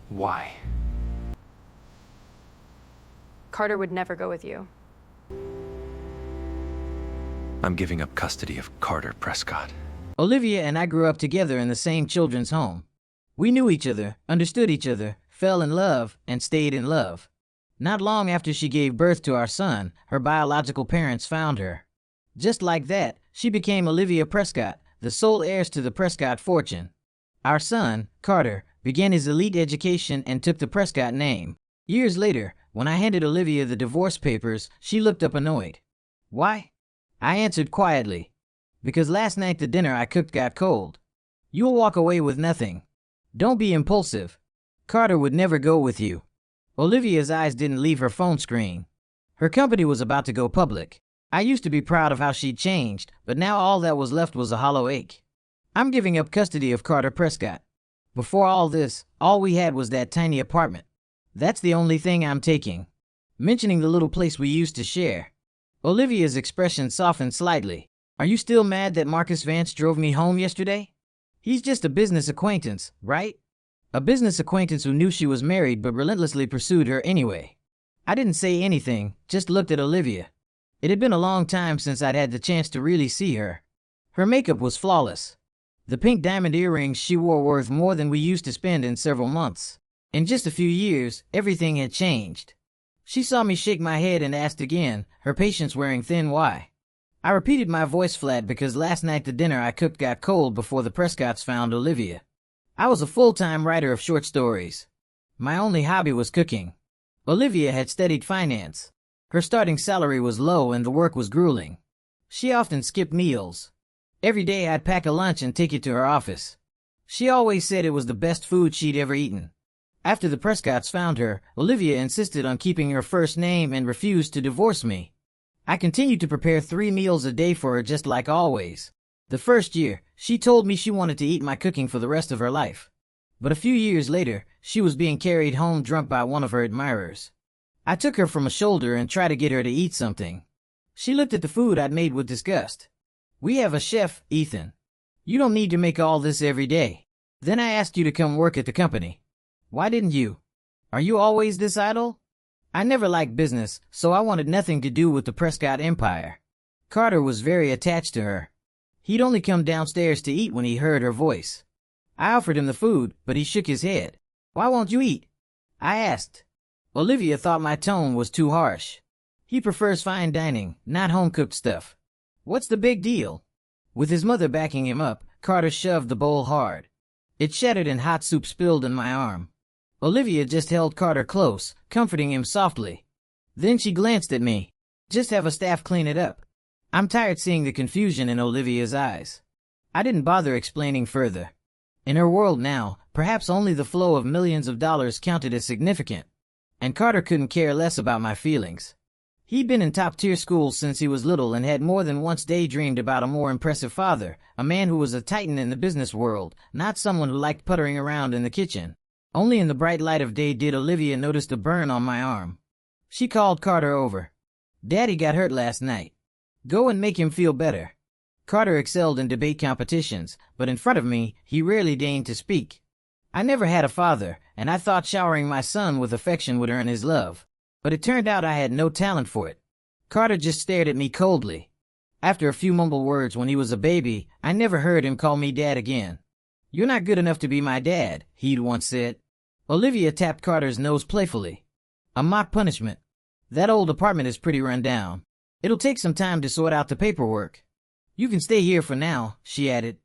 Why? Carter would never go with you. I'm giving up custody of Carter Prescott. Olivia and I grew up together in the same children's home. We knew each other, understood each other, fell in love, and stayed in love. Not long after she gave birth to our son, her biological parents found her. Just like that, she became Olivia Prescott, the sole heiress to the Prescott fortune. Our son, Carter, began his elite education and took the Prescott name. Years later, when I handed Olivia the divorce papers, she looked up annoyed. Why? I answered quietly. Because last night the dinner I cooked got cold. You'll walk away with nothing. Don't be impulsive. Carter would never go with you. Olivia's eyes didn't leave her phone screen. Her company was about to go public. I used to be proud of how she'd changed, but now all that was left was a hollow ache. I'm giving up custody of Carter Prescott. Before all this, all we had was that tiny apartment. That's the only thing I'm taking. Mentioning the little place we used to share. Olivia's expression softened slightly. Are you still mad that Marcus Vance drove me home yesterday? He's just a business acquaintance, right? A business acquaintance who knew she was married but relentlessly pursued her anyway. I didn't say anything, just looked at Olivia. It had been a long time since I'd had the chance to really see her. Her makeup was flawless. The pink diamond earrings she wore were worth more than we used to spend in several months. In just a few years, everything had changed. She saw me shake my head and asked again, her patience wearing thin. Why? I repeated my voice flat because last night the dinner I cooked got cold before the Prescotts found Olivia. I was a full-time writer of short stories. My only hobby was cooking. Olivia had studied finance. Her starting salary was low and the work was grueling. She often skipped meals. Every day I'd pack a lunch and take it to her office. She always said it was the best food she'd ever eaten. After the Prescotts found her, Olivia insisted on keeping her first name and refused to divorce me. I continued to prepare 3 meals a day for her just like always. The first year, she told me she wanted to eat my cooking for the rest of her life. But a few years later, she was being carried home drunk by one of her admirers. I took her from a shoulder and tried to get her to eat something. She looked at the food I'd made with disgust. We have a chef, Ethan. You don't need to make all this every day. Then I asked you to come work at the company. Why didn't you? Are you always this idle? I never liked business, so I wanted nothing to do with the Prescott empire. Carter was very attached to her. He'd only come downstairs to eat when he heard her voice. I offered him the food, but he shook his head. Why won't you eat? I asked. Olivia thought my tone was too harsh. He prefers fine dining, not home-cooked stuff. What's the big deal? With his mother backing him up, Carter shoved the bowl hard. It shattered and hot soup spilled in my arm. Olivia just held Carter close, comforting him softly. Then she glanced at me. Just have a staff clean it up. I'm tired seeing the confusion in Olivia's eyes. I didn't bother explaining further. In her world now, perhaps only the flow of millions of dollars counted as significant. And Carter couldn't care less about my feelings. He'd been in top-tier schools since he was little and had more than once daydreamed about a more impressive father, a man who was a titan in the business world, not someone who liked puttering around in the kitchen. Only in the bright light of day did Olivia notice the burn on my arm. She called Carter over. Daddy got hurt last night. Go and make him feel better. Carter excelled in debate competitions, but in front of me, he rarely deigned to speak. I never had a father, and I thought showering my son with affection would earn his love. But it turned out I had no talent for it. Carter just stared at me coldly. After a few mumbled words when he was a baby, I never heard him call me dad again. You're not good enough to be my dad, he'd once said. Olivia tapped Carter's nose playfully. A mock punishment. That old apartment is pretty run down. It'll take some time to sort out the paperwork. You can stay here for now, she added.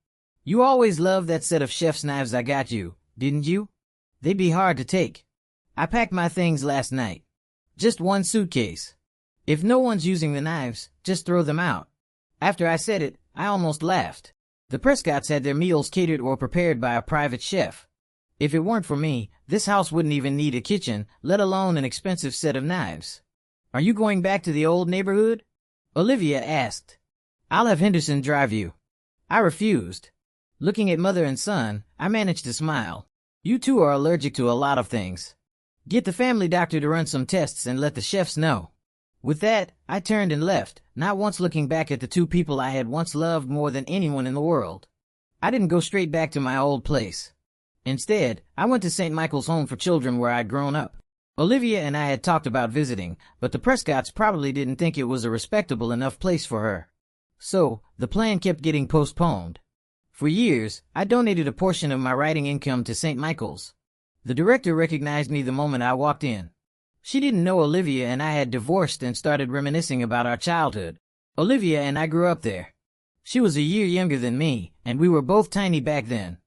You always loved that set of chef's knives I got you, didn't you? They'd be hard to take. I packed my things last night. Just one suitcase. If no one's using the knives, just throw them out. After I said it, I almost laughed. The Prescotts had their meals catered or prepared by a private chef. If it weren't for me, this house wouldn't even need a kitchen, let alone an expensive set of knives. Are you going back to the old neighborhood? Olivia asked. I'll have Henderson drive you. I refused. Looking at mother and son, I managed to smile. You two are allergic to a lot of things. Get the family doctor to run some tests and let the chefs know. With that, I turned and left, not once looking back at the two people I had once loved more than anyone in the world. I didn't go straight back to my old place. Instead, I went to St. Michael's Home for Children where I'd grown up. Olivia and I had talked about visiting, but the Prescotts probably didn't think it was a respectable enough place for her. So, the plan kept getting postponed. For years, I donated a portion of my writing income to St. Michael's. The director recognized me the moment I walked in. She didn't know Olivia and I had divorced and started reminiscing about our childhood. Olivia and I grew up there. She was a year younger than me, and we were both tiny back then.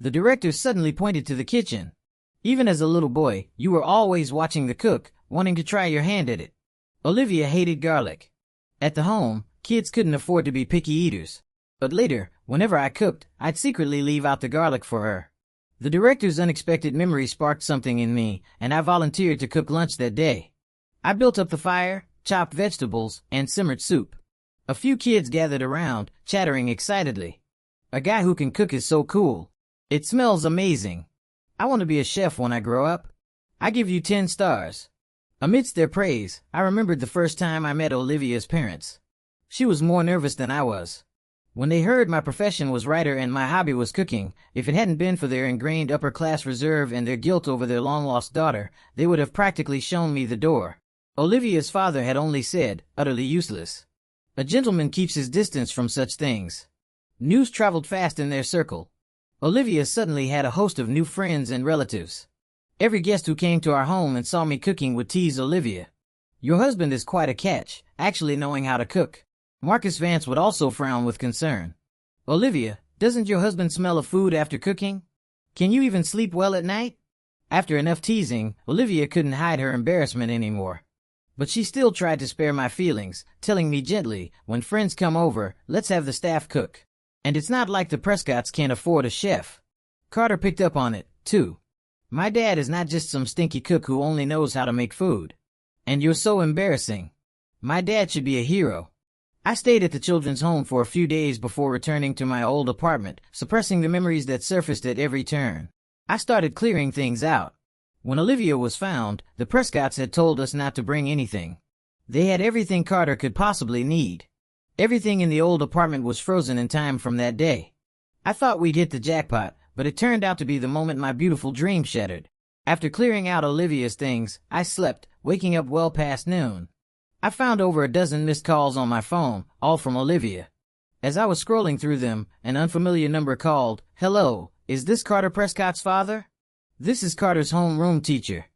The director suddenly pointed to the kitchen. Even as a little boy, you were always watching the cook, wanting to try your hand at it. Olivia hated garlic. At the home, kids couldn't afford to be picky eaters. But later, whenever I cooked, I'd secretly leave out the garlic for her. The director's unexpected memory sparked something in me, and I volunteered to cook lunch that day. I built up the fire, chopped vegetables, and simmered soup. A few kids gathered around, chattering excitedly. A guy who can cook is so cool. It smells amazing. I want to be a chef when I grow up. I give you 10 stars. Amidst their praise, I remembered the first time I met Olivia's parents. She was more nervous than I was. When they heard my profession was writer and my hobby was cooking, if it hadn't been for their ingrained upper-class reserve and their guilt over their long-lost daughter, they would have practically shown me the door. Olivia's father had only said, utterly useless. A gentleman keeps his distance from such things. News traveled fast in their circle. Olivia suddenly had a host of new friends and relatives. Every guest who came to our home and saw me cooking would tease Olivia. Your husband is quite a catch, actually knowing how to cook. Marcus Vance would also frown with concern. Olivia, doesn't your husband smell of food after cooking? Can you even sleep well at night? After enough teasing, Olivia couldn't hide her embarrassment anymore. But she still tried to spare my feelings, telling me gently, when friends come over, let's have the staff cook. And it's not like the Prescotts can't afford a chef. Carter picked up on it, too. My dad is not just some stinky cook who only knows how to make food. And you're so embarrassing. My dad should be a hero. I stayed at the children's home for a few days before returning to my old apartment, suppressing the memories that surfaced at every turn. I started clearing things out. When Olivia was found, the Prescotts had told us not to bring anything. They had everything Carter could possibly need. Everything in the old apartment was frozen in time from that day. I thought we'd hit the jackpot, but it turned out to be the moment my beautiful dream shattered. After clearing out Olivia's things, I slept, waking up well past noon. I found over a dozen missed calls on my phone, all from Olivia. As I was scrolling through them, an unfamiliar number called, "Hello, is this Carter Prescott's father? This is Carter's homeroom teacher.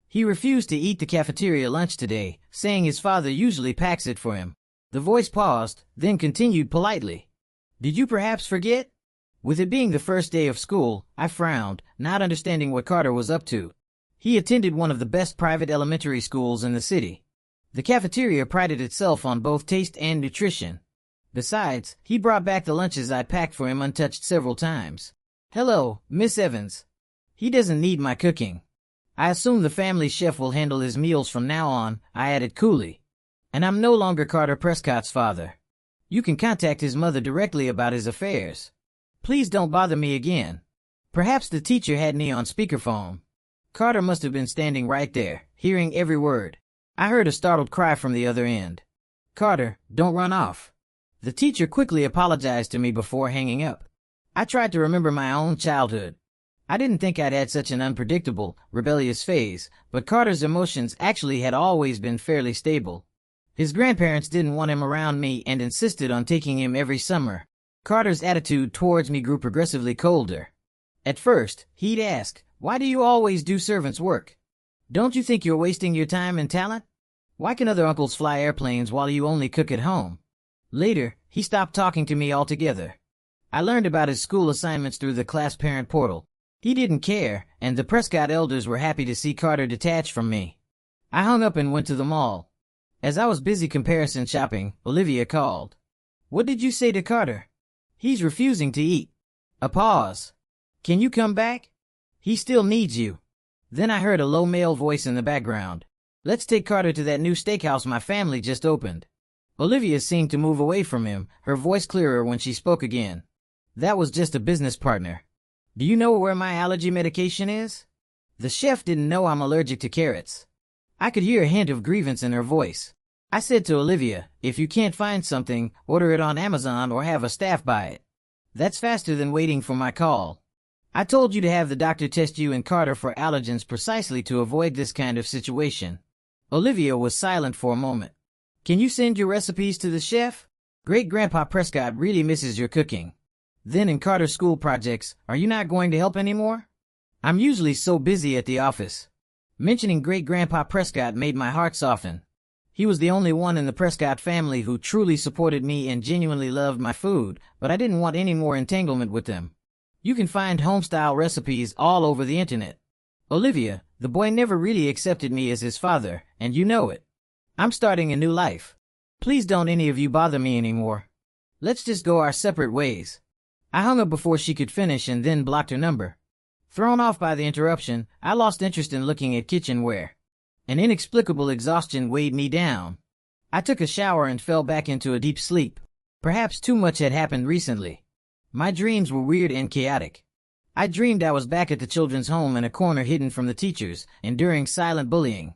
He refused to eat the cafeteria lunch today, saying his father usually packs it for him." The voice paused, then continued politely. "Did you perhaps forget?" With it being the first day of school, I frowned, not understanding what Carter was up to. He attended one of the best private elementary schools in the city. The cafeteria prided itself on both taste and nutrition. Besides, he brought back the lunches I'd packed for him untouched several times. "Hello, Miss Evans. He doesn't need my cooking. I assume the family chef will handle his meals from now on," I added coolly. "And I'm no longer Carter Prescott's father. You can contact his mother directly about his affairs. Please don't bother me again." Perhaps the teacher had me on speakerphone. Carter must have been standing right there, hearing every word. I heard a startled cry from the other end. "Carter, don't run off." The teacher quickly apologized to me before hanging up. I tried to remember my own childhood. I didn't think I'd had such an unpredictable, rebellious phase, but Carter's emotions actually had always been fairly stable. His grandparents didn't want him around me and insisted on taking him every summer. Carter's attitude towards me grew progressively colder. At first, he'd ask, "Why do you always do servants' work? Don't you think you're wasting your time and talent? Why can other uncles fly airplanes while you only cook at home?" Later, he stopped talking to me altogether. I learned about his school assignments through the class parent portal. He didn't care, and the Prescott elders were happy to see Carter detached from me. I hung up and went to the mall. As I was busy comparison shopping, Olivia called. "What did you say to Carter?" "He's refusing to eat." A pause. "Can you come back? He still needs you." Then I heard a low male voice in the background. "Let's take Carter to that new steakhouse my family just opened." Olivia seemed to move away from him, her voice clearer when she spoke again. "That was just a business partner. Do you know where my allergy medication is?" The chef didn't know I'm allergic to carrots. I could hear a hint of grievance in her voice. I said to Olivia, "If you can't find something, order it on Amazon or have a staff buy it. That's faster than waiting for my call." I told you to have the doctor test you and Carter for allergens precisely to avoid this kind of situation. Olivia was silent for a moment. Can you send your recipes to the chef? Great-Grandpa Prescott really misses your cooking. Then in Carter's school projects, are you not going to help anymore? I'm usually so busy at the office. Mentioning Great-Grandpa Prescott made my heart soften. He was the only one in the Prescott family who truly supported me and genuinely loved my food, but I didn't want any more entanglement with them. You can find home-style recipes all over the internet. Olivia, the boy never really accepted me as his father, and you know it. I'm starting a new life. Please don't any of you bother me anymore. Let's just go our separate ways. I hung up before she could finish and then blocked her number. Thrown off by the interruption, I lost interest in looking at kitchenware. An inexplicable exhaustion weighed me down. I took a shower and fell back into a deep sleep. Perhaps too much had happened recently. My dreams were weird and chaotic. I dreamed I was back at the children's home in a corner hidden from the teachers, enduring silent bullying.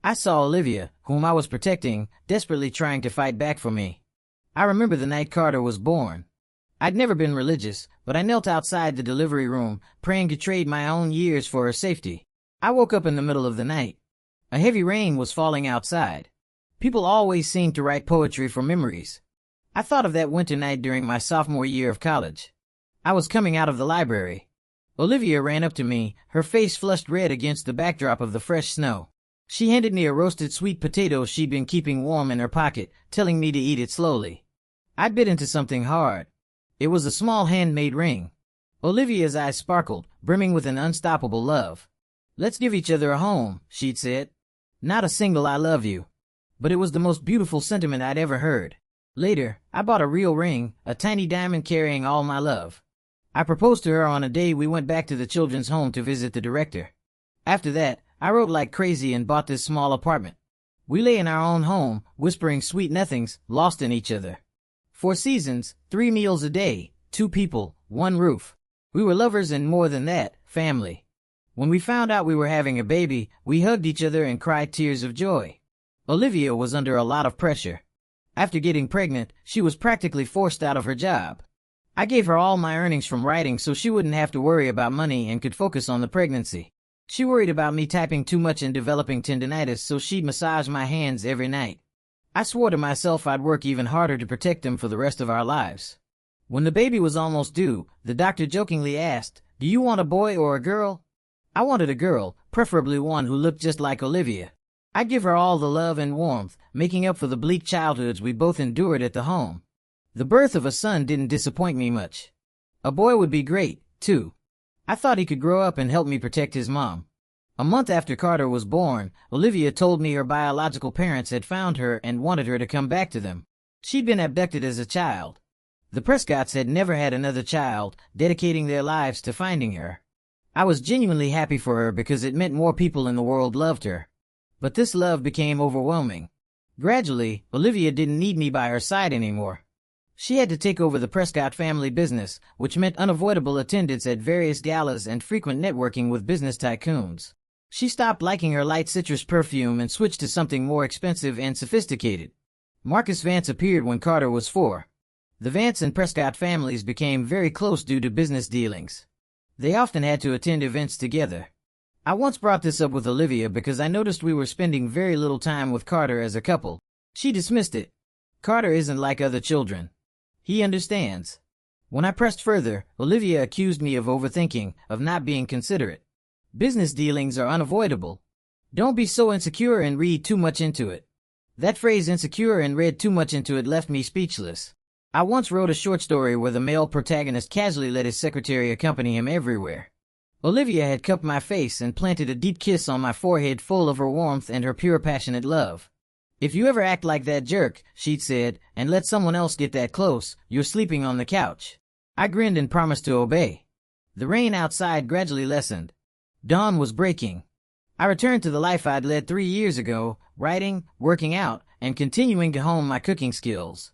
I saw Olivia, whom I was protecting, desperately trying to fight back for me. I remember the night Carter was born. I'd never been religious, but I knelt outside the delivery room, praying to trade my own years for her safety. I woke up in the middle of the night. A heavy rain was falling outside. People always seemed to write poetry for memories. I thought of that winter night during my sophomore year of college. I was coming out of the library. Olivia ran up to me, her face flushed red against the backdrop of the fresh snow. She handed me a roasted sweet potato she'd been keeping warm in her pocket, telling me to eat it slowly. I bit into something hard. It was a small handmade ring. Olivia's eyes sparkled, brimming with an unstoppable love. Let's give each other a home, she'd said. Not a single I love you. But it was the most beautiful sentiment I'd ever heard. Later, I bought a real ring, a tiny diamond carrying all my love. I proposed to her on a day we went back to the children's home to visit the director. After that, I wrote like crazy and bought this small apartment. We lay in our own home, whispering sweet nothings, lost in each other. 4 seasons, 3 meals a day, 2 people, 1 roof. We were lovers and more than that, family. When we found out we were having a baby, we hugged each other and cried tears of joy. Olivia was under a lot of pressure. After getting pregnant, she was practically forced out of her job. I gave her all my earnings from writing so she wouldn't have to worry about money and could focus on the pregnancy. She worried about me typing too much and developing tendinitis, so she'd massage my hands every night. I swore to myself I'd work even harder to protect them for the rest of our lives. When the baby was almost due, the doctor jokingly asked, "Do you want a boy or a girl?" I wanted a girl, preferably one who looked just like Olivia. I'd give her all the love and warmth, making up for the bleak childhoods we both endured at the home. The birth of a son didn't disappoint me much. A boy would be great, too. I thought he could grow up and help me protect his mom. A month after Carter was born, Olivia told me her biological parents had found her and wanted her to come back to them. She'd been abducted as a child. The Prescotts had never had another child, dedicating their lives to finding her. I was genuinely happy for her because it meant more people in the world loved her. But this love became overwhelming. Gradually, Olivia didn't need me by her side anymore. She had to take over the Prescott family business, which meant unavoidable attendance at various galas and frequent networking with business tycoons. She stopped liking her light citrus perfume and switched to something more expensive and sophisticated. Marcus Vance appeared when Carter was 4. The Vance and Prescott families became very close due to business dealings. They often had to attend events together. I once brought this up with Olivia because I noticed we were spending very little time with Carter as a couple. She dismissed it. Carter isn't like other children. He understands. When I pressed further, Olivia accused me of overthinking, of not being considerate. Business dealings are unavoidable. Don't be so insecure and read too much into it. That phrase insecure and read too much into it left me speechless. I once wrote a short story where the male protagonist casually let his secretary accompany him everywhere. Olivia had cupped my face and planted a deep kiss on my forehead full of her warmth and her pure passionate love. "If you ever act like that jerk," she'd said, "and let someone else get that close, you're sleeping on the couch." I grinned and promised to obey. The rain outside gradually lessened. Dawn was breaking. I returned to the life I'd led 3 years ago, writing, working out, and continuing to hone my cooking skills.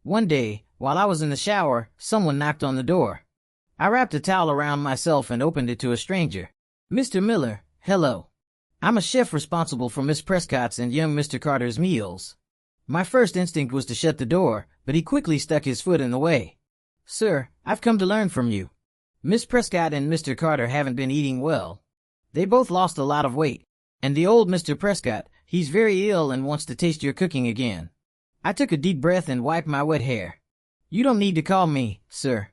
One day, while I was in the shower, someone knocked on the door. I wrapped a towel around myself and opened it to a stranger. "Mr. Miller, hello. I'm a chef responsible for Miss Prescott's and young Mr. Carter's meals." My first instinct was to shut the door, but he quickly stuck his foot in the way. "Sir, I've come to learn from you." Miss Prescott and Mr. Carter haven't been eating well. They both lost a lot of weight. And the old Mr. Prescott, he's very ill and wants to taste your cooking again. I took a deep breath and wiped my wet hair. You don't need to call me, sir.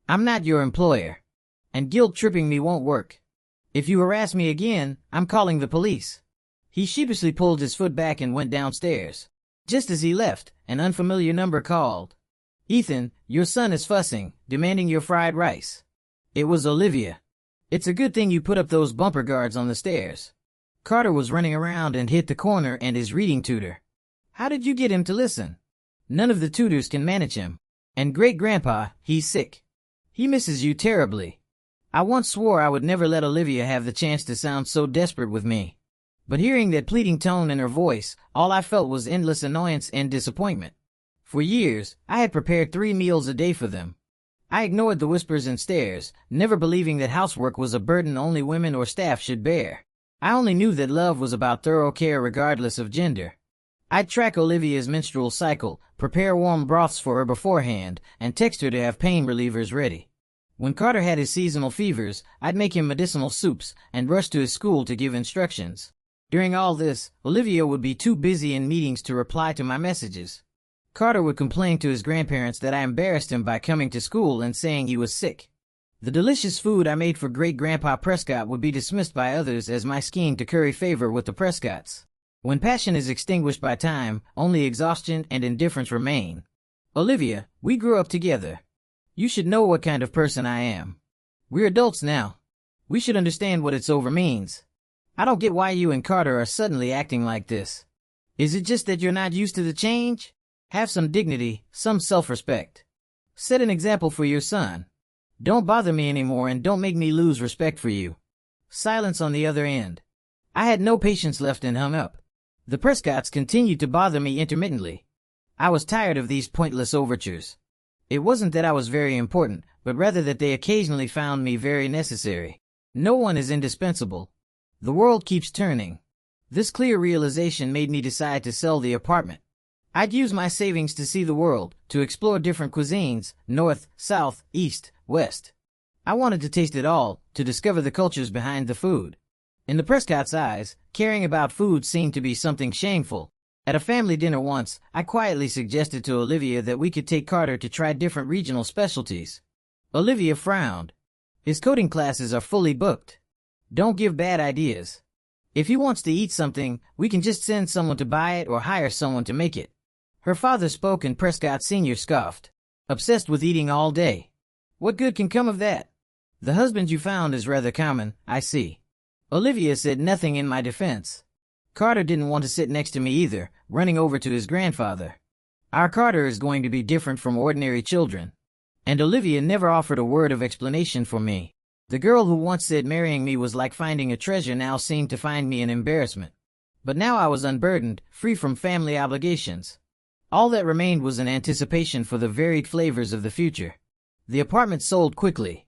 I'm not your employer. And guilt-tripping me won't work. If you harass me again, I'm calling the police. He sheepishly pulled his foot back and went downstairs. Just as he left, an unfamiliar number called. Ethan, your son is fussing, demanding your fried rice. It was Olivia. It's a good thing you put up those bumper guards on the stairs. Carter was running around and hit the corner and his reading tutor. How did you get him to listen? None of the tutors can manage him. And great-grandpa, he's sick. He misses you terribly. I once swore I would never let Olivia have the chance to sound so desperate with me. But hearing that pleading tone in her voice, all I felt was endless annoyance and disappointment. For years, I had prepared 3 meals a day for them. I ignored the whispers and stares, never believing that housework was a burden only women or staff should bear. I only knew that love was about thorough care regardless of gender. I'd track Olivia's menstrual cycle, prepare warm broths for her beforehand, and text her to have pain relievers ready. When Carter had his seasonal fevers, I'd make him medicinal soups and rush to his school to give instructions. During all this, Olivia would be too busy in meetings to reply to my messages. Carter would complain to his grandparents that I embarrassed him by coming to school and saying he was sick. The delicious food I made for great-grandpa Prescott would be dismissed by others as my scheme to curry favor with the Prescotts. When passion is extinguished by time, only exhaustion and indifference remain. Olivia, we grew up together. You should know what kind of person I am. We're adults now. We should understand what it's over means. I don't get why you and Carter are suddenly acting like this. Is it just that you're not used to the change? Have some dignity, some self-respect. Set an example for your son. Don't bother me anymore and don't make me lose respect for you. Silence on the other end. I had no patience left and hung up. The Prescotts continued to bother me intermittently. I was tired of these pointless overtures. It wasn't that I was very important, but rather that they occasionally found me very necessary. No one is indispensable. The world keeps turning. This clear realization made me decide to sell the apartment. I'd use my savings to see the world, to explore different cuisines, north, south, east, west. I wanted to taste it all, to discover the cultures behind the food. In the Prescott's eyes, caring about food seemed to be something shameful. At a family dinner once, I quietly suggested to Olivia that we could take Carter to try different regional specialties. Olivia frowned. His coding classes are fully booked. Don't give bad ideas. If he wants to eat something, we can just send someone to buy it or hire someone to make it. Her father spoke and Prescott Sr. scoffed. Obsessed with eating all day. What good can come of that? The husband you found is rather common, I see. Olivia said nothing in my defense. Carter didn't want to sit next to me either, running over to his grandfather. Our Carter is going to be different from ordinary children. And Olivia never offered a word of explanation for me. The girl who once said marrying me was like finding a treasure now seemed to find me an embarrassment. But now I was unburdened, free from family obligations. All that remained was an anticipation for the varied flavors of the future. The apartment sold quickly.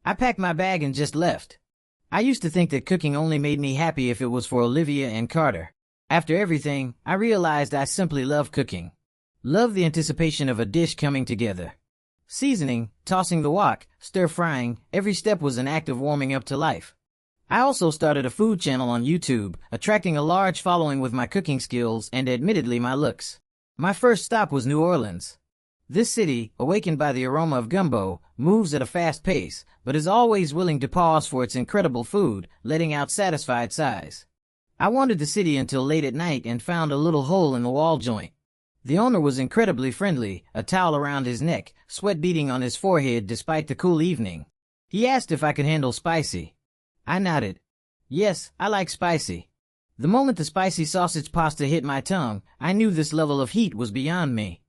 I packed my bag and just left. I used to think that cooking only made me happy if it was for Olivia and Carter. After everything, I realized I simply love cooking. Love the anticipation of a dish coming together. Seasoning, tossing the wok, stir-frying, every step was an act of warming up to life. I also started a food channel on YouTube, attracting a large following with my cooking skills and admittedly my looks. My first stop was New Orleans. This city, awakened by the aroma of gumbo, moves at a fast pace, but is always willing to pause for its incredible food, letting out satisfied sighs. I wandered the city until late at night and found a little hole in the wall joint. The owner was incredibly friendly, a towel around his neck, sweat beading on his forehead despite the cool evening. He asked if I could handle spicy. I nodded. Yes, I like spicy. The moment the spicy sausage pasta hit my tongue, I knew this level of heat was beyond me.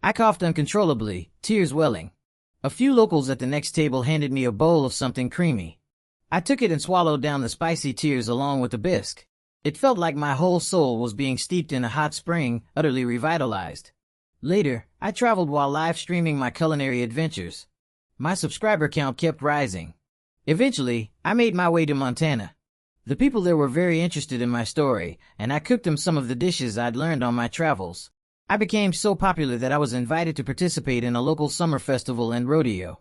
I coughed uncontrollably, tears welling. A few locals at the next table handed me a bowl of something creamy. I took it and swallowed down the spicy tears along with the bisque. It felt like my whole soul was being steeped in a hot spring, utterly revitalized. Later, I traveled while live streaming my culinary adventures. My subscriber count kept rising. Eventually, I made my way to Montana. The people there were very interested in my story, and I cooked them some of the dishes I'd learned on my travels. I became so popular that I was invited to participate in a local summer festival and rodeo.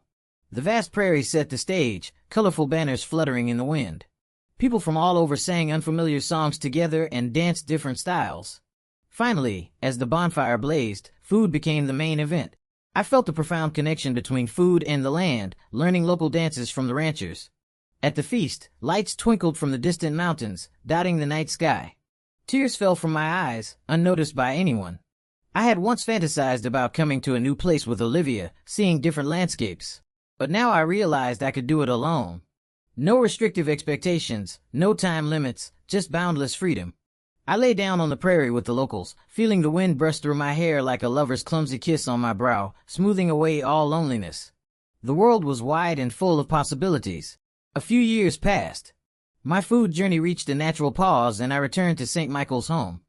The vast prairie set the stage, colorful banners fluttering in the wind. People from all over sang unfamiliar songs together and danced different styles. Finally, as the bonfire blazed, food became the main event. I felt a profound connection between food and the land, learning local dances from the ranchers. At the feast, lights twinkled from the distant mountains, dotting the night sky. Tears fell from my eyes, unnoticed by anyone. I had once fantasized about coming to a new place with Olivia, seeing different landscapes. But now I realized I could do it alone. No restrictive expectations, no time limits, just boundless freedom. I lay down on the prairie with the locals, feeling the wind brush through my hair like a lover's clumsy kiss on my brow, smoothing away all loneliness. The world was wide and full of possibilities. A few years passed. My food journey reached a natural pause and I returned to St. Michael's home.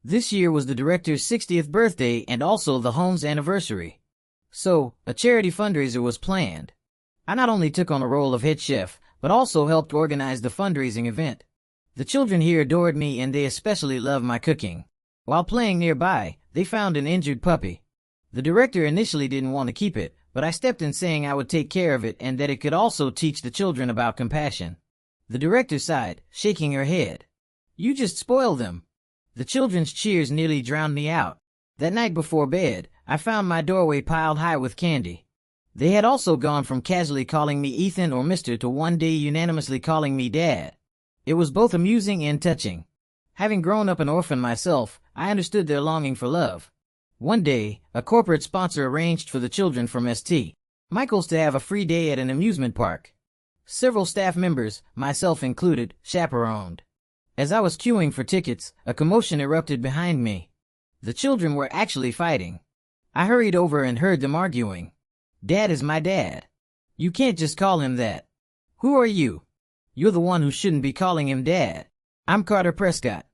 This year was the director's 60th birthday and also the home's anniversary. So, a charity fundraiser was planned. I not only took on the role of head chef, but also helped organize the fundraising event. The children here adored me and they especially loved my cooking. While playing nearby, they found an injured puppy. The director initially didn't want to keep it, but I stepped in saying I would take care of it and that it could also teach the children about compassion. The director sighed, shaking her head. "You just spoil them." The children's cheers nearly drowned me out. That night before bed, I found my doorway piled high with candy. They had also gone from casually calling me Ethan or Mr. to one day unanimously calling me Dad. It was both amusing and touching. Having grown up an orphan myself, I understood their longing for love. One day, a corporate sponsor arranged for the children from St. Michael's to have a free day at an amusement park. Several staff members, myself included, chaperoned. As I was queuing for tickets, a commotion erupted behind me. The children were actually fighting. I hurried over and heard them arguing. "Dad is my dad. You can't just call him that. Who are you? You're the one who shouldn't be calling him Dad. I'm Carter Prescott.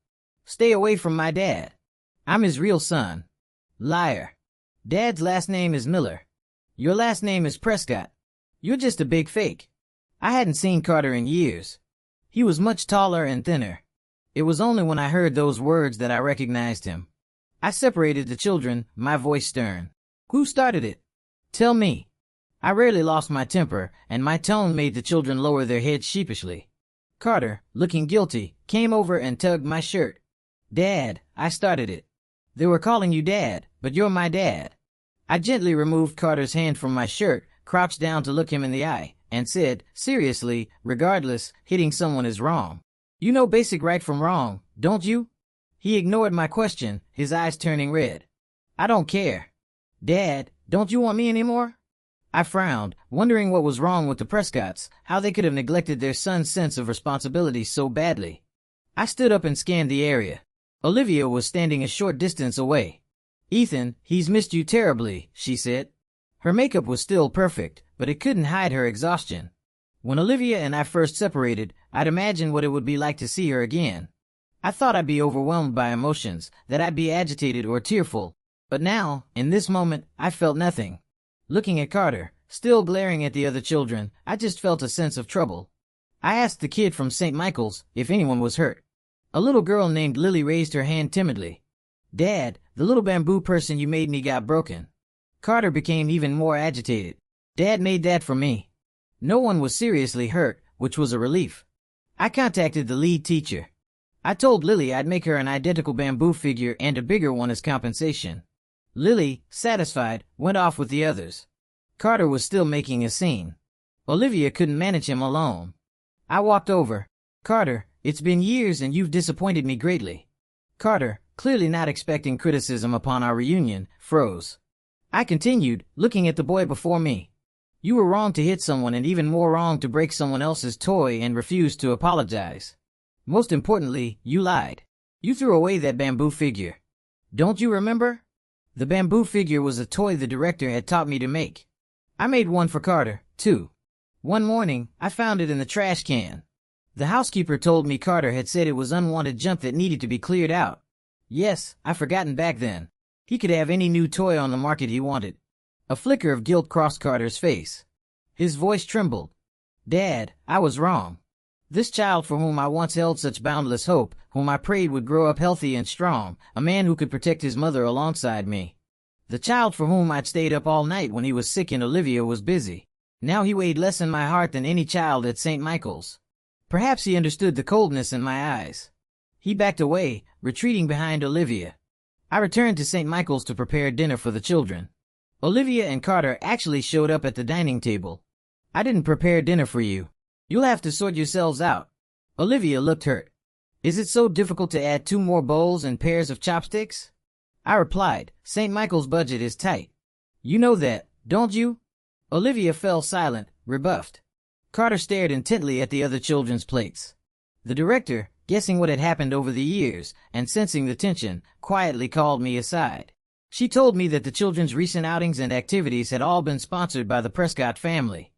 Stay away from my dad. I'm his real son." "Liar. Dad's last name is Miller. Your last name is Prescott. You're just a big fake." I hadn't seen Carter in years. He was much taller and thinner. It was only when I heard those words that I recognized him. I separated the children, my voice stern. "Who started it? Tell me." I rarely lost my temper, and my tone made the children lower their heads sheepishly. Carter, looking guilty, came over and tugged my shirt. "Dad, I started it. They were calling you Dad, but you're my dad." I gently removed Carter's hand from my shirt, crouched down to look him in the eye, and said, seriously, regardless, hitting someone is wrong. You know basic right from wrong, don't you? He ignored my question, his eyes turning red. "I don't care." "Dad, don't you want me anymore?" I frowned, wondering what was wrong with the Prescotts, how they could have neglected their son's sense of responsibility so badly. I stood up and scanned the area. Olivia was standing a short distance away. "Ethan, he's missed you terribly," she said. Her makeup was still perfect, but it couldn't hide her exhaustion. When Olivia and I first separated, I'd imagined what it would be like to see her again. I thought I'd be overwhelmed by emotions, that I'd be agitated or tearful. But now, in this moment, I felt nothing. Looking at Carter, still glaring at the other children, I just felt a sense of trouble. I asked the kid from St. Michael's if anyone was hurt. A little girl named Lily raised her hand timidly. "Dad, the little bamboo person you made me got broken." Carter became even more agitated. "Dad made that for me." No one was seriously hurt, which was a relief. I contacted the lead teacher. I told Lily I'd make her an identical bamboo figure and a bigger one as compensation. Lily, satisfied, went off with the others. Carter was still making a scene. Olivia couldn't manage him alone. I walked over. "Carter, it's been years and you've disappointed me greatly." Carter, clearly not expecting criticism upon our reunion, froze. I continued, looking at the boy before me. "You were wrong to hit someone and even more wrong to break someone else's toy and refuse to apologize. Most importantly, you lied. You threw away that bamboo figure. Don't you remember?" The bamboo figure was a toy the director had taught me to make. I made one for Carter, too. One morning, I found it in the trash can. The housekeeper told me Carter had said it was unwanted junk that needed to be cleared out. Yes, I'd forgotten back then. He could have any new toy on the market he wanted. A flicker of guilt crossed Carter's face. His voice trembled. "Dad, I was wrong. This child for whom I once held such boundless hope, whom I prayed would grow up healthy and strong, a man who could protect his mother alongside me. The child for whom I'd stayed up all night when he was sick and Olivia was busy. Now he weighed less in my heart than any child at St. Michael's. Perhaps he understood the coldness in my eyes. He backed away, retreating behind Olivia. I returned to St. Michael's to prepare dinner for the children. Olivia and Carter actually showed up at the dining table. I didn't prepare dinner for you. You'll have to sort yourselves out. Olivia looked hurt. Is it so difficult to add 2 more bowls and pairs of chopsticks? I replied, St. Michael's budget is tight. You know that, don't you? Olivia fell silent, rebuffed. Carter stared intently at the other children's plates. The director, guessing what had happened over the years and sensing the tension, quietly called me aside. She told me that the children's recent outings and activities had all been sponsored by the Prescott family.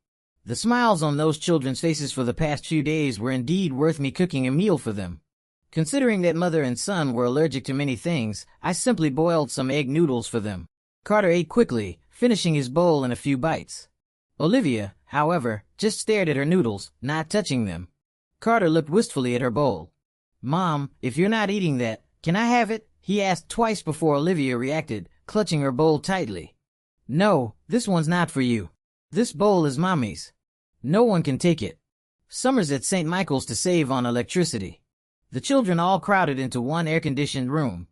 The smiles on those children's faces for the past few days were indeed worth me cooking a meal for them. Considering that mother and son were allergic to many things, I simply boiled some egg noodles for them. Carter ate quickly, finishing his bowl in a few bites. Olivia, however, just stared at her noodles, not touching them. Carter looked wistfully at her bowl. Mom, if you're not eating that, can I have it? He asked twice before Olivia reacted, clutching her bowl tightly. No, this one's not for you. This bowl is Mommy's. No one can take it. Summer's at St. Michael's to save on electricity. The children all crowded into one air-conditioned room.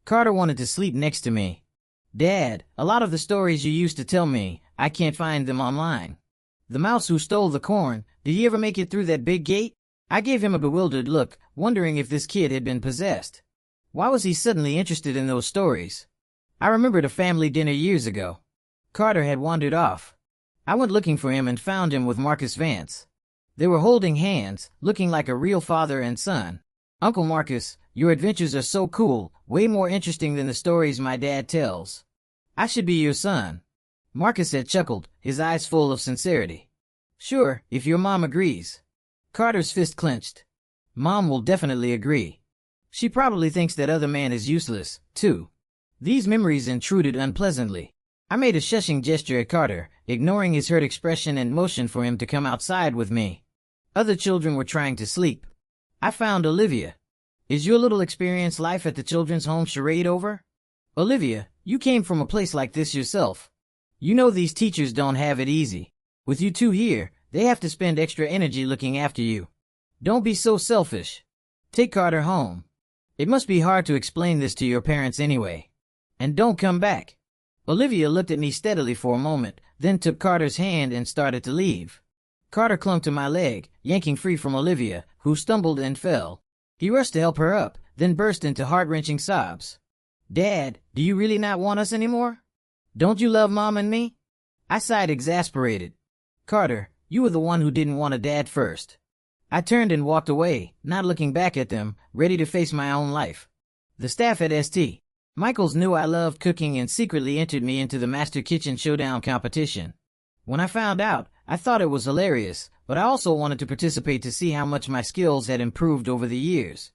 Carter wanted to sleep next to me. Dad, a lot of the stories you used to tell me, I can't find them online. The mouse who stole the corn, did he ever make it through that big gate? I gave him a bewildered look, wondering if this kid had been possessed. Why was he suddenly interested in those stories? I remembered a family dinner years ago. Carter had wandered off. I went looking for him and found him with Marcus Vance. They were holding hands, looking like a real father and son. Uncle Marcus, your adventures are so cool, way more interesting than the stories my dad tells. I should be your son. Marcus had chuckled, his eyes full of sincerity. Sure, if your mom agrees. Carter's fist clenched. Mom will definitely agree. She probably thinks that other man is useless, too. These memories intruded unpleasantly. I made a shushing gesture at Carter, ignoring his hurt expression and motioned for him to come outside with me. Other children were trying to sleep. I found Olivia. Is your little experience life at the children's home charade over? Olivia, you came from a place like this yourself. You know these teachers don't have it easy. With you two here, they have to spend extra energy looking after you. Don't be so selfish. Take Carter home. It must be hard to explain this to your parents anyway. And don't come back. Olivia looked at me steadily for a moment, then took Carter's hand and started to leave. Carter clung to my leg, yanking free from Olivia, who stumbled and fell. He rushed to help her up, then burst into heart-wrenching sobs. Dad, do you really not want us anymore? Don't you love Mom and me? I sighed exasperated. Carter, you were the one who didn't want a dad first. I turned and walked away, not looking back at them, ready to face my own life. The staff at St. Michael's knew I loved cooking and secretly entered me into the Master Kitchen Showdown competition. When I found out, I thought it was hilarious, but I also wanted to participate to see how much my skills had improved over the years.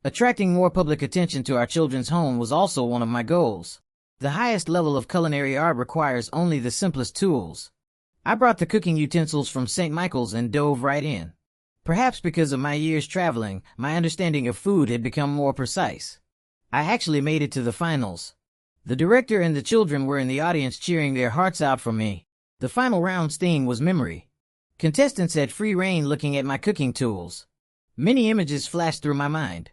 Attracting more public attention to our children's home was also one of my goals. The highest level of culinary art requires only the simplest tools. I brought the cooking utensils from St. Michael's and dove right in. Perhaps because of my years traveling, my understanding of food had become more precise. I actually made it to the finals. The director and the children were in the audience cheering their hearts out for me. The final round's theme was memory. Contestants had free rein looking at my cooking tools. Many images flashed through my mind.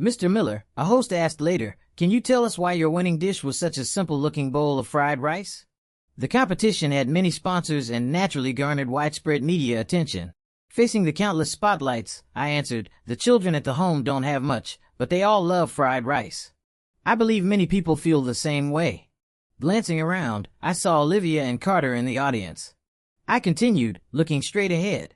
Mr. Miller, a host asked later, can you tell us why your winning dish was such a simple-looking bowl of fried rice? The competition had many sponsors and naturally garnered widespread media attention. Facing the countless spotlights, I answered, the children at the home don't have much, but they all love fried rice. I believe many people feel the same way. Glancing around, I saw Olivia and Carter in the audience. I continued, looking straight ahead.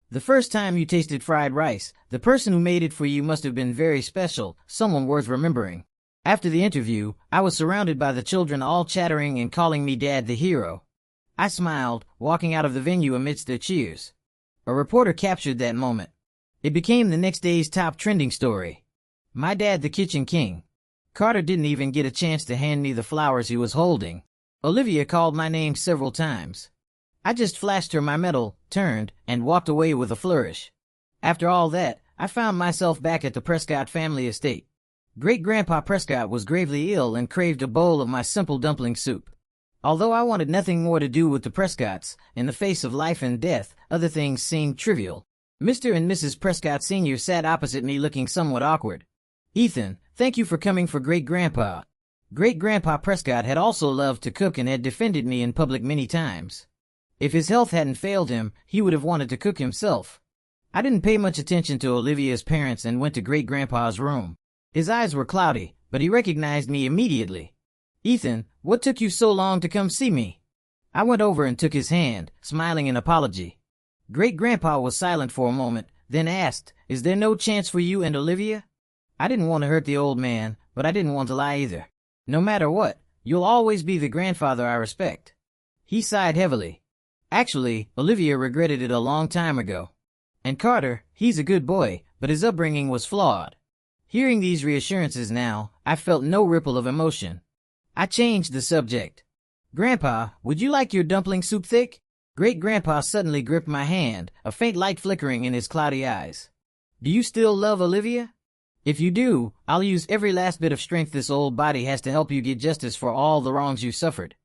The first time you tasted fried rice, the person who made it for you must have been very special, someone worth remembering. After the interview, I was surrounded by the children all chattering and calling me Dad the hero. I smiled, walking out of the venue amidst their cheers. A reporter captured that moment. It became the next day's top trending story. My dad the kitchen king. Carter didn't even get a chance to hand me the flowers he was holding. Olivia called my name several times. I just flashed her my medal, turned, and walked away with a flourish. After all that, I found myself back at the Prescott family estate. Great-Grandpa Prescott was gravely ill and craved a bowl of my simple dumpling soup. Although I wanted nothing more to do with the Prescotts, in the face of life and death, other things seemed trivial. Mr. and Mrs. Prescott Sr. sat opposite me looking somewhat awkward. Ethan, thank you for coming for Great-Grandpa. Great-Grandpa Prescott had also loved to cook and had defended me in public many times. If his health hadn't failed him, he would have wanted to cook himself. I didn't pay much attention to Olivia's parents and went to Great-Grandpa's room. His eyes were cloudy, but he recognized me immediately. Ethan, what took you so long to come see me? I went over and took his hand, smiling in apology. Great-Grandpa was silent for a moment, then asked, is there no chance for you and Olivia? I didn't want to hurt the old man, but I didn't want to lie either. No matter what, you'll always be the grandfather I respect. He sighed heavily. Actually, Olivia regretted it a long time ago. And Carter, he's a good boy, but his upbringing was flawed. Hearing these reassurances now, I felt no ripple of emotion. I changed the subject. Grandpa, would you like your dumpling soup thick? Great-Grandpa suddenly gripped my hand, a faint light flickering in his cloudy eyes. Do you still love Olivia? If you do, I'll use every last bit of strength this old body has to help you get justice for all the wrongs you suffered.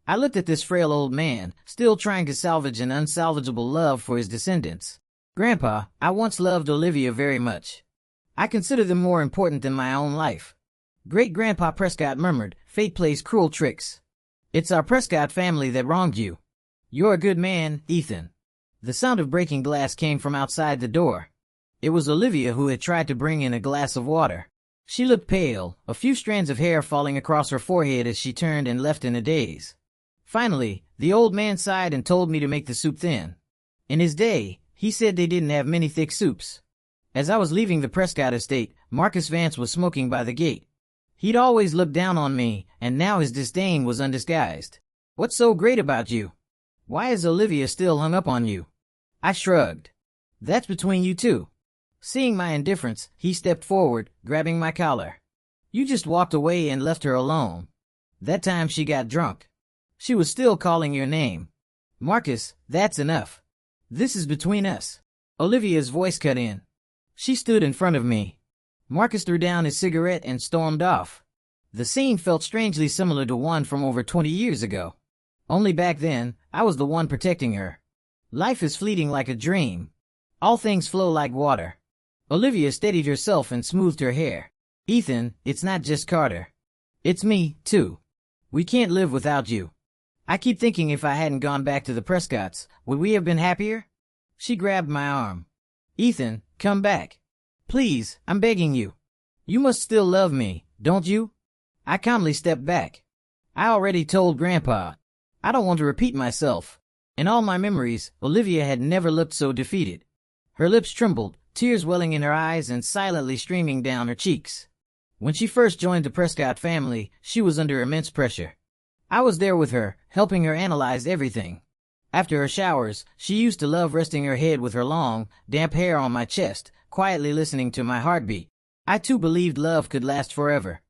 I looked at this frail old man, still trying to salvage an unsalvageable love for his descendants. Grandpa, I once loved Olivia very much. I consider them more important than my own life. Great-Grandpa Prescott murmured, fate plays cruel tricks. It's our Prescott family that wronged you. You're a good man, Ethan. The sound of breaking glass came from outside the door. It was Olivia who had tried to bring in a glass of water. She looked pale, a few strands of hair falling across her forehead as she turned and left in a daze. Finally, the old man sighed and told me to make the soup thin. In his day, he said they didn't have many thick soups. As I was leaving the Prescott estate, Marcus Vance was smoking by the gate. He'd always looked down on me, and now his disdain was undisguised. What's so great about you? Why is Olivia still hung up on you? I shrugged. That's between you two. Seeing my indifference, he stepped forward, grabbing my collar. You just walked away and left her alone. That time she got drunk. She was still calling your name. Marcus, that's enough. This is between us. Olivia's voice cut in. She stood in front of me. Marcus threw down his cigarette and stormed off. The scene felt strangely similar to one from over 20 years ago. Only back then, I was the one protecting her. Life is fleeting like a dream. All things flow like water. Olivia steadied herself and smoothed her hair. Ethan, it's not just Carter. It's me, too. We can't live without you. I keep thinking if I hadn't gone back to the Prescotts, would we have been happier? She grabbed my arm. Ethan, come back. Please, I'm begging you. You must still love me, don't you? I calmly stepped back. I already told Grandpa. I don't want to repeat myself. In all my memories, Olivia had never looked so defeated. Her lips trembled, tears welling in her eyes and silently streaming down her cheeks. When she first joined the Prescott family, she was under immense pressure. I was there with her, helping her analyze everything. After her showers, she used to love resting her head with her long, damp hair on my chest, quietly listening to my heartbeat. I too believed love could last forever.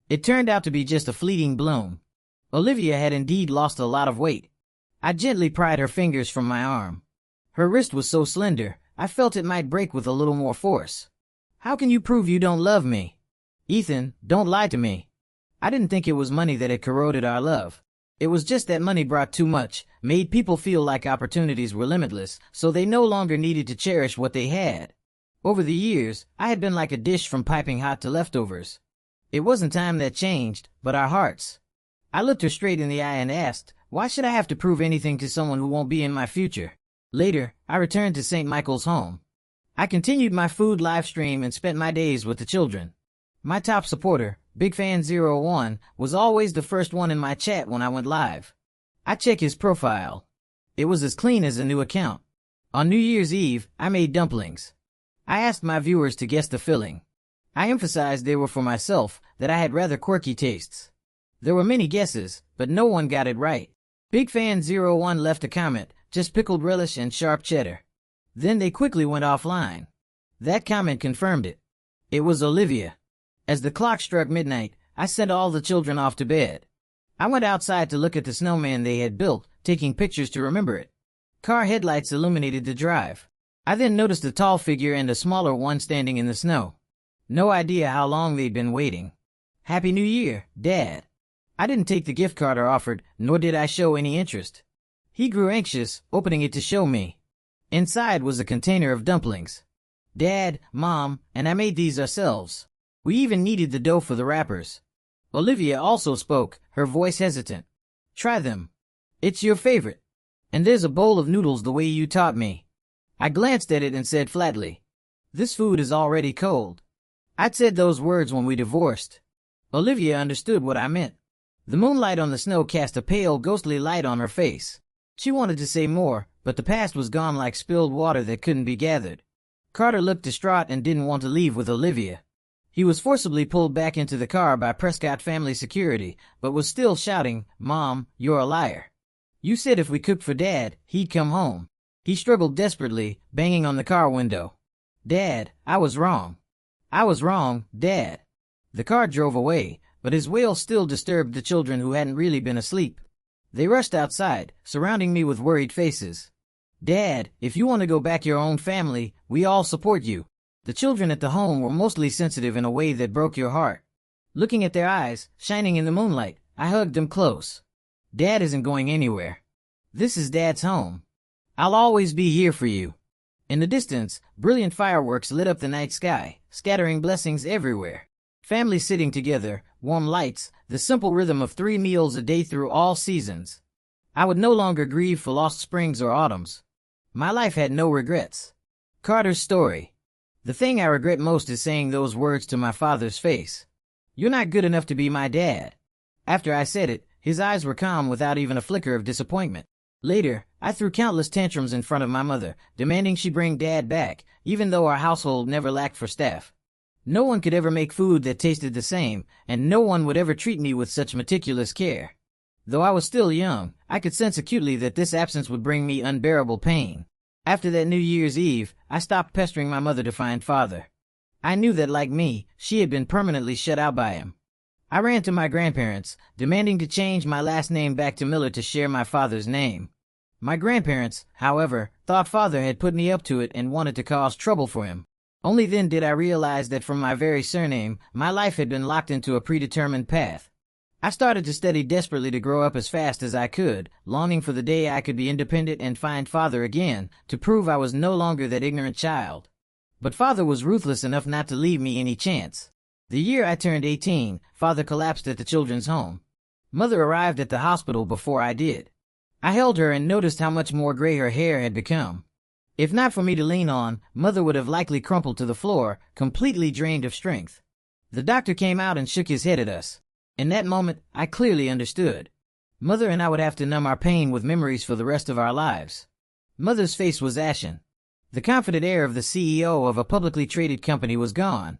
It turned out to be just a fleeting bloom. Olivia had indeed lost a lot of weight. I gently pried her fingers from my arm. Her wrist was so slender, I felt it might break with a little more force. How can you prove you don't love me? Ethan, don't lie to me. I didn't think it was money that had corroded our love. It was just that money brought too much, made people feel like opportunities were limitless, so they no longer needed to cherish what they had. Over the years, I had been like a dish from piping hot to leftovers. It wasn't time that changed, but our hearts. I looked her straight in the eye and asked, why should I have to prove anything to someone who won't be in my future? Later, I returned to St. Michael's home. I continued my food live stream and spent my days with the children. My top supporter, Big Fan 01, was always the first one in my chat when I went live. I checked his profile. It was as clean as a new account. On New Year's Eve, I made dumplings. I asked my viewers to guess the filling. I emphasized they were for myself, that I had rather quirky tastes. There were many guesses, but no one got it right. Big Fan 01 left a comment, just pickled relish and sharp cheddar. Then they quickly went offline. That comment confirmed it. It was Olivia. As the clock struck midnight, I sent all the children off to bed. I went outside to look at the snowman they had built, taking pictures to remember it. Car headlights illuminated the drive. I then noticed a tall figure and a smaller one standing in the snow. No idea how long they'd been waiting. Happy New Year, Dad. I didn't take the gift Carter offered, nor did I show any interest. He grew anxious, opening it to show me. Inside was a container of dumplings. Dad, Mom, and I made these ourselves. We even kneaded the dough for the wrappers. Olivia also spoke, her voice hesitant. Try them. It's your favorite. And there's a bowl of noodles the way you taught me. I glanced at it and said flatly, this food is already cold. I'd said those words when we divorced. Olivia understood what I meant. The moonlight on the snow cast a pale, ghostly light on her face. She wanted to say more, but the past was gone like spilled water that couldn't be gathered. Carter looked distraught and didn't want to leave with Olivia. He was forcibly pulled back into the car by Prescott family security, but was still shouting, Mom, you're a liar. You said if we cooked for Dad, he'd come home. He struggled desperately, banging on the car window. Dad, I was wrong. I was wrong, Dad. The car drove away, but his wail still disturbed the children who hadn't really been asleep. They rushed outside, surrounding me with worried faces. Dad, if you want to go back your own family, we all support you. The children at the home were mostly sensitive in a way that broke your heart. Looking at their eyes, shining in the moonlight, I hugged them close. Dad isn't going anywhere. This is Dad's home. I'll always be here for you. In the distance, brilliant fireworks lit up the night sky, scattering blessings everywhere. Families sitting together, warm lights, the simple rhythm of 3 meals a day through all seasons. I would no longer grieve for lost springs or autumns. My life had no regrets. Carter's story. The thing I regret most is saying those words to my father's face. You're not good enough to be my dad. After I said it, his eyes were calm without even a flicker of disappointment. Later, I threw countless tantrums in front of my mother, demanding she bring Dad back, even though our household never lacked for staff. No one could ever make food that tasted the same, and no one would ever treat me with such meticulous care. Though I was still young, I could sense acutely that this absence would bring me unbearable pain. After that New Year's Eve, I stopped pestering my mother to find Father. I knew that, like me, she had been permanently shut out by him. I ran to my grandparents, demanding to change my last name back to Miller to share my father's name. My grandparents, however, thought Father had put me up to it and wanted to cause trouble for him. Only then did I realize that from my very surname, my life had been locked into a predetermined path. I started to study desperately to grow up as fast as I could, longing for the day I could be independent and find Father again, to prove I was no longer that ignorant child. But Father was ruthless enough not to leave me any chance. The year I turned 18, Father collapsed at the children's home. Mother arrived at the hospital before I did. I held her and noticed how much more gray her hair had become. If not for me to lean on, Mother would have likely crumpled to the floor, completely drained of strength. The doctor came out and shook his head at us. In that moment, I clearly understood. Mother and I would have to numb our pain with memories for the rest of our lives. Mother's face was ashen. The confident air of the CEO of a publicly traded company was gone.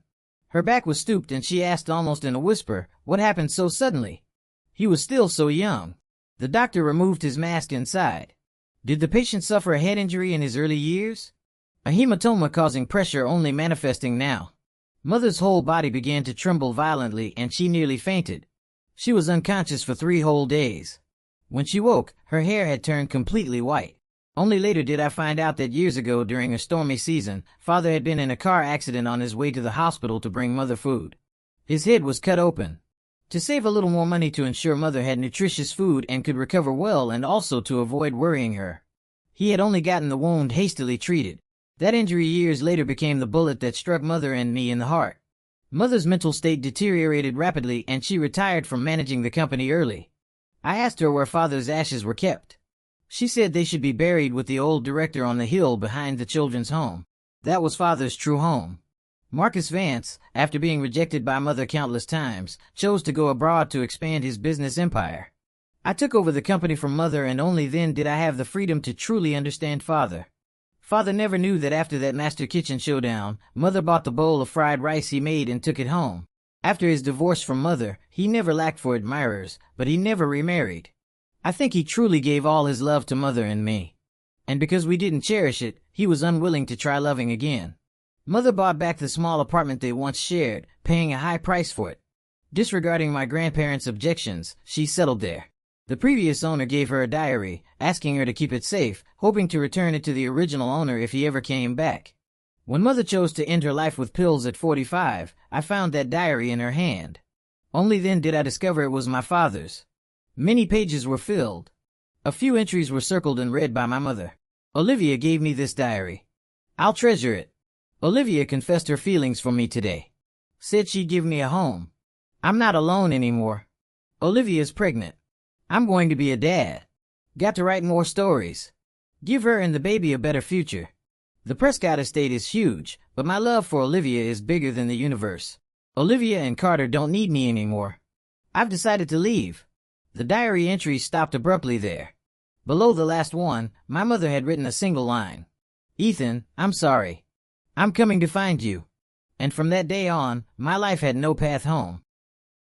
Her back was stooped and she asked almost in a whisper, what happened so suddenly? He was still so young. The doctor removed his mask inside. Did the patient suffer a head injury in his early years? A hematoma causing pressure only manifesting now. Mother's whole body began to tremble violently and she nearly fainted. She was unconscious for 3 whole days. When she woke, her hair had turned completely white. Only later did I find out that years ago during a stormy season, Father had been in a car accident on his way to the hospital to bring Mother food. His head was cut open. To save a little more money to ensure Mother had nutritious food and could recover well and also to avoid worrying her. He had only gotten the wound hastily treated. That injury years later became the bullet that struck Mother and me in the heart. Mother's mental state deteriorated rapidly and she retired from managing the company early. I asked her where Father's ashes were kept. She said they should be buried with the old director on the hill behind the children's home. That was Father's true home. Marcus Vance, after being rejected by Mother countless times, chose to go abroad to expand his business empire. I took over the company from Mother and only then did I have the freedom to truly understand Father. Father never knew that after that Master Kitchen showdown, Mother bought the bowl of fried rice he made and took it home. After his divorce from Mother, he never lacked for admirers, but he never remarried. I think he truly gave all his love to Mother and me. And because we didn't cherish it, he was unwilling to try loving again. Mother bought back the small apartment they once shared, paying a high price for it. Disregarding my grandparents' objections, she settled there. The previous owner gave her a diary, asking her to keep it safe, hoping to return it to the original owner if he ever came back. When Mother chose to end her life with pills at 45, I found that diary in her hand. Only then did I discover it was my father's. Many pages were filled. A few entries were circled and read by my mother. Olivia gave me this diary. I'll treasure it. Olivia confessed her feelings for me today. Said she'd give me a home. I'm not alone anymore. Olivia's pregnant. I'm going to be a dad. Got to write more stories. Give her and the baby a better future. The Prescott estate is huge, but my love for Olivia is bigger than the universe. Olivia and Carter don't need me anymore. I've decided to leave. The diary entries stopped abruptly there. Below the last one, my mother had written a single line. Ethan, I'm sorry. I'm coming to find you. And from that day on, my life had no path home.